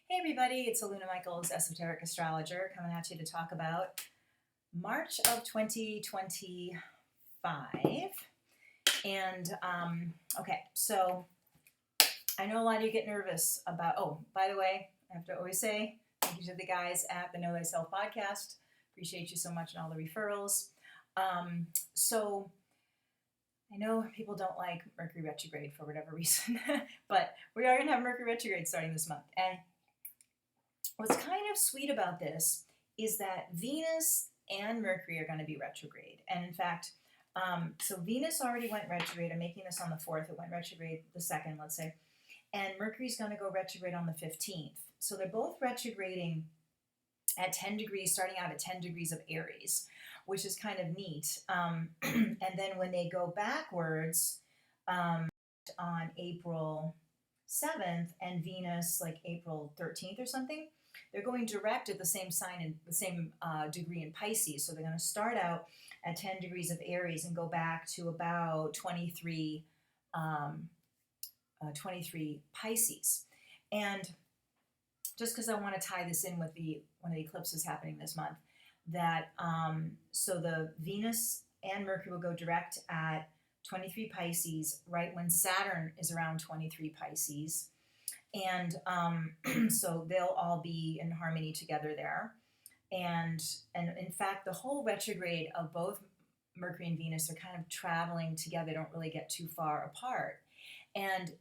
Hey everybody, it's Aluna Michaels, Esoteric Astrologer, coming at you to talk about March of 2025. Okay, so I know a lot of you get nervous about, oh, by the way, I have to always say thank you to the guys at the Know Thyself podcast. Appreciate you so much and all the referrals. So I know people don't like Mercury retrograde for whatever reason, but we are going to have Mercury retrograde starting this month. And what's kind of sweet about this is that Venus and Mercury are going to be retrograde. And in fact, so Venus already went retrograde. I'm making this on the 4th. It went retrograde the 2nd, let's say. And Mercury's going to go retrograde on the 15th. So they're both retrograding at 10 degrees, starting out at 10 degrees of Aries, which is kind of neat. And then when they go backwards on April 7th and Venus like April 13th or something, they're going direct at the same sign and the same degree in Pisces. So they're going to start out at 10 degrees of Aries and go back to about 23 Pisces. And just because I want to tie this in with one of the eclipses happening this month, that so the Venus and Mercury will go direct at 23 Pisces, right when Saturn is around 23 Pisces. And so they'll all be in harmony together there. And in fact, the whole retrograde of both Mercury and Venus are kind of traveling together, don't really get too far apart. And,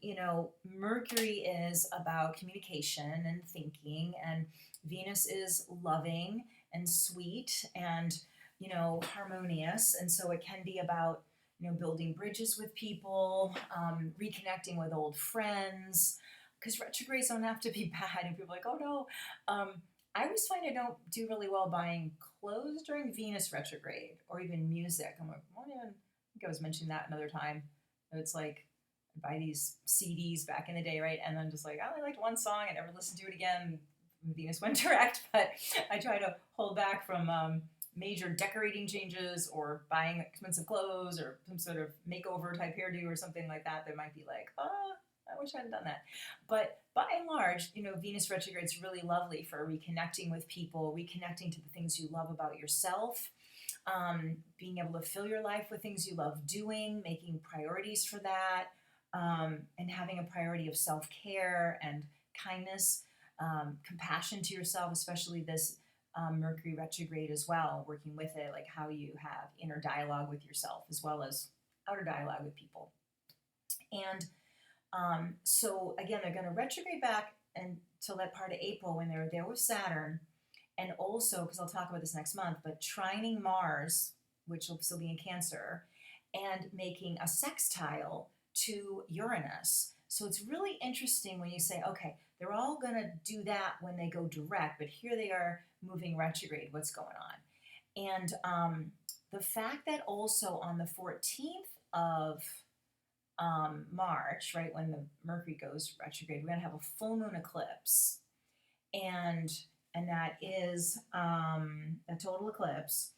Mercury is about communication and thinking, and Venus is loving and sweet and, harmonious. And so it can be about, building bridges with people, reconnecting with old friends, because retrogrades don't have to be bad. And people are like, oh no. I always find I don't do really well buying clothes during Venus retrograde or even music. I'm like, I think I was mentioning that another time. It's like, I buy these CDs back in the day, right? And then just like, I only liked one song, I never listened to it again. Venus went direct, but I try to hold back from major decorating changes or buying expensive clothes or some sort of makeover type hairdo or something like that. That might be like, I wish I hadn't done that. But by and large, Venus retrograde is really lovely for reconnecting with people, reconnecting to the things you love about yourself, being able to fill your life with things you love doing, making priorities for that, and having a priority of self-care and kindness, compassion to yourself, especially this Mercury retrograde as well, working with it, like how you have inner dialogue with yourself as well as outer dialogue with people. And so again, they're going to retrograde back until that part of April when they're there with Saturn. And also, because I'll talk about this next month, but trining Mars, which will still be in Cancer, and making a sextile to Uranus. So it's really interesting when you say, okay, they're all going to do that when they go direct, but here they are moving retrograde. What's going on? And the fact that also on the 14th of March, right when the Mercury goes retrograde, we're going to have a full moon eclipse, and that is a total eclipse,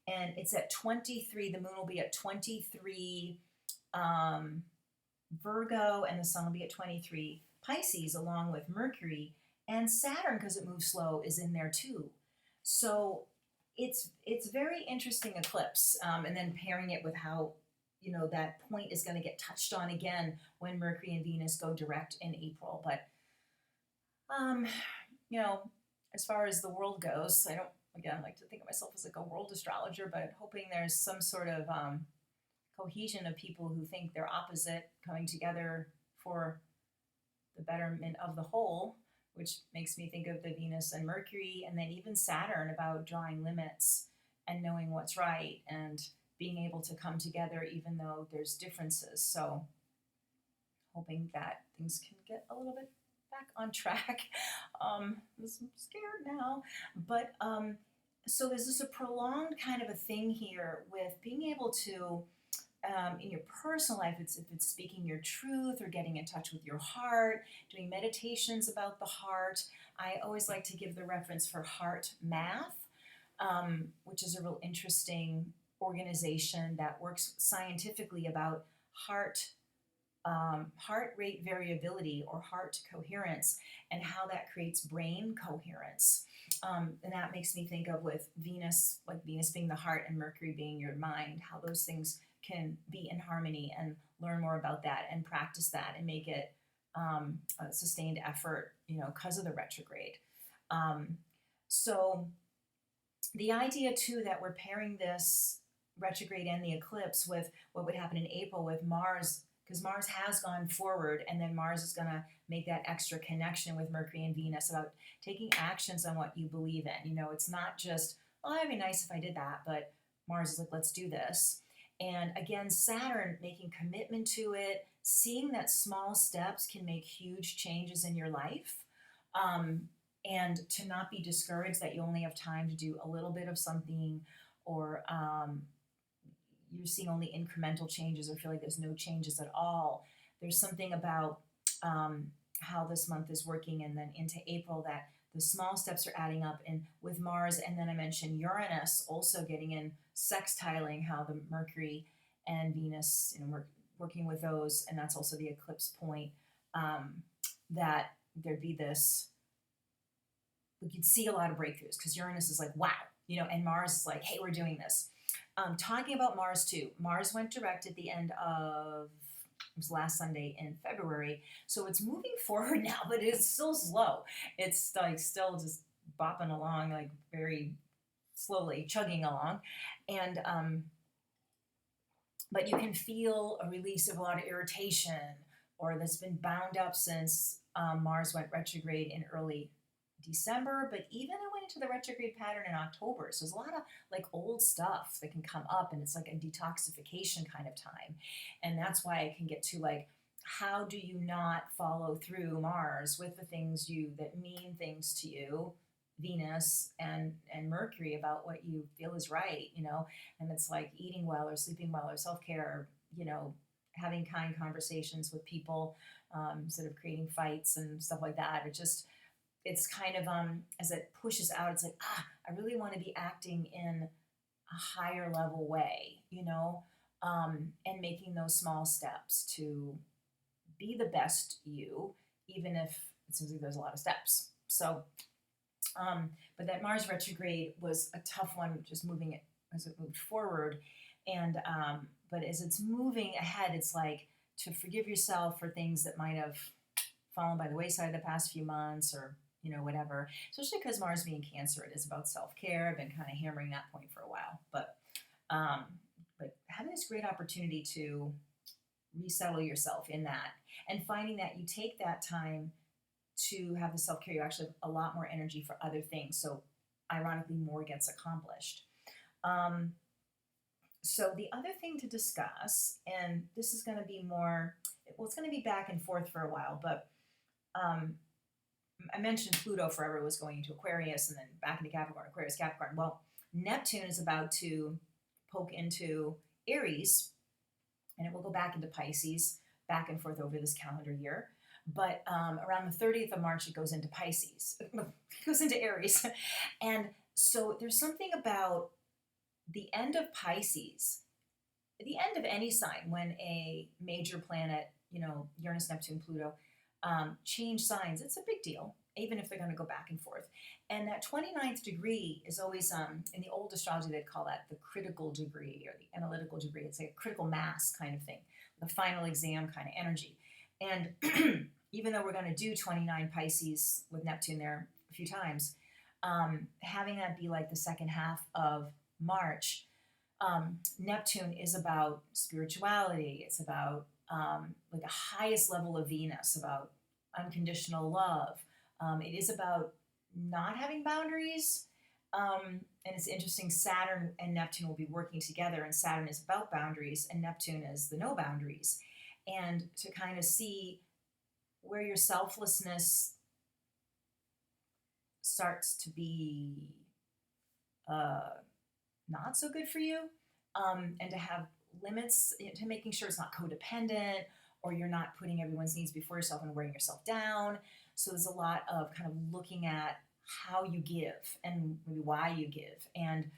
and it's at 23. The moon will be at 23 Virgo, and the sun will be at 23 Pisces, along with Mercury, and Saturn, because it moves slow, is in there too. So it's very interesting eclipse, and then pairing it with how that point is going to get touched on again when Mercury and Venus go direct in April. But, as far as the world goes, I don't, again, like to think of myself as like a world astrologer, but hoping there's some sort of cohesion of people who think they're opposite coming together for the betterment of the whole, which makes me think of the Venus and Mercury, and then even Saturn about drawing limits and knowing what's right and being able to come together even though there's differences. So hoping that things can get a little bit back on track. I'm scared now. But so there's just a prolonged kind of a thing here with being able to, in your personal life, if it's speaking your truth or getting in touch with your heart, doing meditations about the heart. I always like to give the reference for Heart Math, which is a real interesting organization that works scientifically about heart heart rate variability or heart coherence, and how that creates brain coherence. And that makes me think of with Venus, like Venus being the heart and Mercury being your mind, how those things can be in harmony, and learn more about that and practice that and make it a sustained effort, because of the retrograde. Um, so the idea too that we're pairing this retrograde and the eclipse with what would happen in April with Mars, because Mars has gone forward, and then Mars is going to make that extra connection with Mercury and Venus about taking actions on what you believe in. It's not just, oh, it'd be nice if I did that, but Mars is like, let's do this. And again, Saturn making commitment to it, seeing that small steps can make huge changes in your life. And to not be discouraged that you only have time to do a little bit of something, or you're seeing only incremental changes, or feel like there's no changes at all. There's something about how this month is working, and then into April, that the small steps are adding up. And with Mars, and then I mentioned Uranus also getting in sextiling, how the Mercury and Venus, we're working with those, and that's also the eclipse point, that there'd be this, we could see a lot of breakthroughs, because Uranus is like, wow, and Mars is like, hey, we're doing this. Talking about Mars too, Mars went direct at the end of, it was last Sunday in February, so it's moving forward now, but it's still slow. It's like still just bopping along, like very slowly chugging along, and but you can feel a release of a lot of irritation, or that's been bound up since Mars went retrograde in early December, but even it went into the retrograde pattern in October. So there's a lot of like old stuff that can come up, and it's like a detoxification kind of time. And that's why I can get to like, how do you not follow through Mars with the things that mean things to you, Venus and Mercury, about what you feel is right, and it's like eating well or sleeping well or self-care, having kind conversations with people, instead of creating fights and stuff like that. It's kind of as it pushes out, it's like, I really want to be acting in a higher level way, and making those small steps to be the best you, even if it seems like there's a lot of steps. So but that Mars retrograde was a tough one, just moving it as it moved forward. And but as it's moving ahead, it's like to forgive yourself for things that might have fallen by the wayside the past few months, or whatever. Especially because Mars being Cancer, it is about self-care. I've been kind of hammering that point for a while, but having this great opportunity to resettle yourself in that, and finding that you take that time to have the self-care, you actually have a lot more energy for other things. So ironically, more gets accomplished. So the other thing to discuss, and this is going to be more, well, it's going to be back and forth for a while, but I mentioned Pluto forever was going into Aquarius and then back into Capricorn, Aquarius, Capricorn. Well, Neptune is about to poke into Aries, and it will go back into Pisces, back and forth over this calendar year. But around the 30th of March, it goes into Pisces. It goes into Aries. And so there's something about the end of Pisces, the end of any sign, when a major planet, Uranus, Neptune, Pluto, change signs. It's a big deal, even if they're going to go back and forth. And that 29th degree is always, in the old astrology, they'd call that the critical degree or the analytical degree. It's like a critical mass kind of thing, the final exam kind of energy. And even though we're going to do 29 Pisces with Neptune there a few times, having that be like the second half of March, Neptune is about spirituality. It's about like a highest level of Venus, about unconditional love. It is about not having boundaries. And it's interesting, Saturn and Neptune will be working together, and Saturn is about boundaries, and Neptune is the no boundaries. And to kind of see where your selflessness starts to be not so good for you, and to have limits, to making sure it's not codependent, or you're not putting everyone's needs before yourself and wearing yourself down. So there's a lot of kind of looking at how you give and maybe why you give. And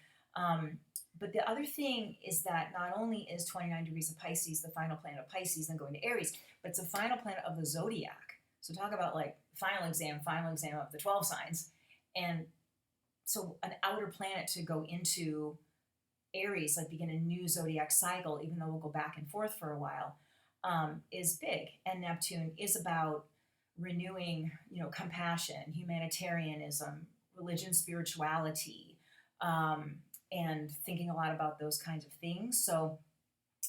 But the other thing is that not only is 29 degrees of Pisces the final planet of Pisces and going to Aries, but it's a final planet of the zodiac. So talk about like final exam of the 12 signs. And so an outer planet to go into Aries, like begin a new zodiac cycle, even though we'll go back and forth for a while, is big. And Neptune is about renewing, compassion, humanitarianism, religion, spirituality, and thinking a lot about those kinds of things. So,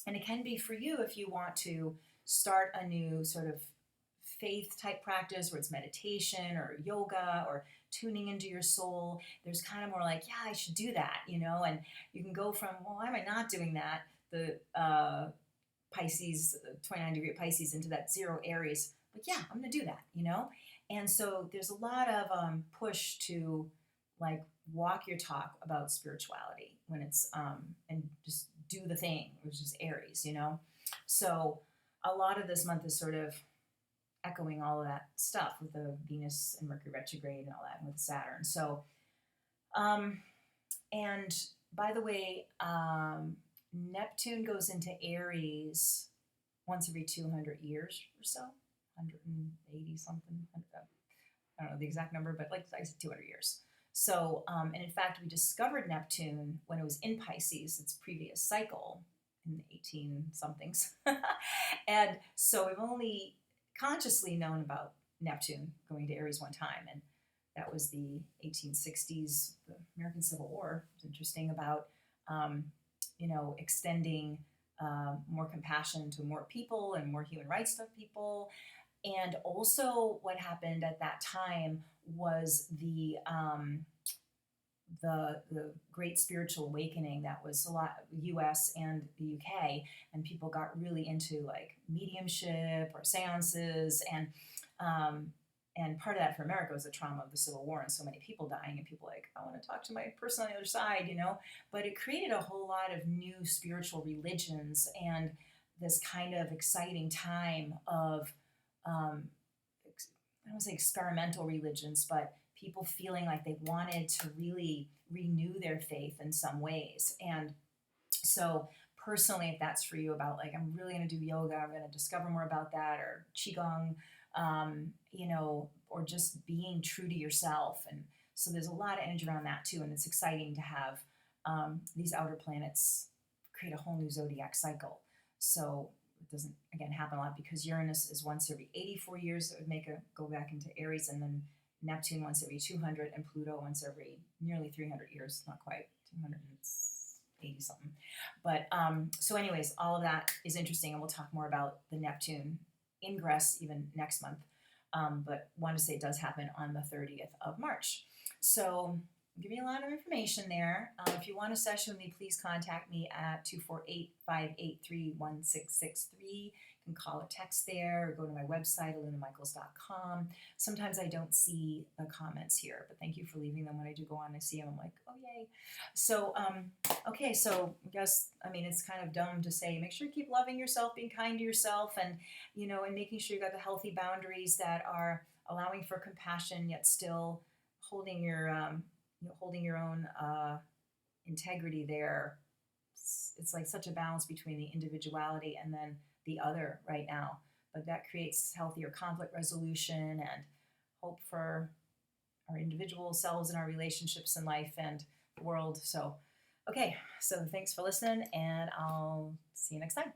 and it can be for you if you want to start a new sort of faith type practice where it's meditation or yoga or tuning into your soul. There's kind of more like, yeah, I should do that, and you can go from, well, why am I not doing that? The Pisces, 29 degree Pisces into that 0 Aries. But yeah, I'm going to do that, And so there's a lot of push to like walk your talk about spirituality when it's, and just do the thing, which is Aries, So a lot of this month is sort of echoing all of that stuff with the Venus and Mercury retrograde and all that, and with Saturn. So, and by the way, Neptune goes into Aries once every 200 years or so, 180 something. I don't know the exact number, but like I said, 200 years. So, and in fact, we discovered Neptune when it was in Pisces, its previous cycle in the 18 somethings. And so we've only consciously known about Neptune going to Aries one time, and that was the 1860s, the American Civil War. It's interesting about, extending more compassion to more people and more human rights to people. And also what happened at that time was the great spiritual awakening that was a lot US and the UK, and people got really into like mediumship or seances, and part of that for America was the trauma of the Civil War and so many people dying, and people like, I want to talk to my person on the other side, but it created a whole lot of new spiritual religions and this kind of exciting time of I don't want to say experimental religions, but people feeling like they wanted to really renew their faith in some ways. And so personally, if that's for you about like, I'm really going to do yoga, I'm going to discover more about that, or Qigong, or just being true to yourself. And so there's a lot of energy around that too. And it's exciting to have these outer planets create a whole new zodiac cycle. So it doesn't, again, happen a lot because Uranus is once every 84 years. It would go back into Aries, and then Neptune once every 200, and Pluto once every nearly 300 years, not quite 280 something. But so anyways, all of that is interesting, and we'll talk more about the Neptune ingress even next month. But wanted to say it does happen on the 30th of March. So I'm giving you a lot of information there. If you want a session with me, please contact me at 248-583-1663. You can call or text there, or go to my website, alunamichaels.com. Sometimes I don't see the comments here, but thank you for leaving them. When I do go on, I see them, I'm like, oh, yay. So, okay, so I guess, it's kind of dumb to say, make sure you keep loving yourself, being kind to yourself, and, and making sure you got the healthy boundaries that are allowing for compassion, yet still holding your own integrity there. It's like such a balance between the individuality and then the other right now. But that creates healthier conflict resolution and hope for our individual selves and our relationships in life and the world. So, okay, so thanks for listening, and I'll see you next time.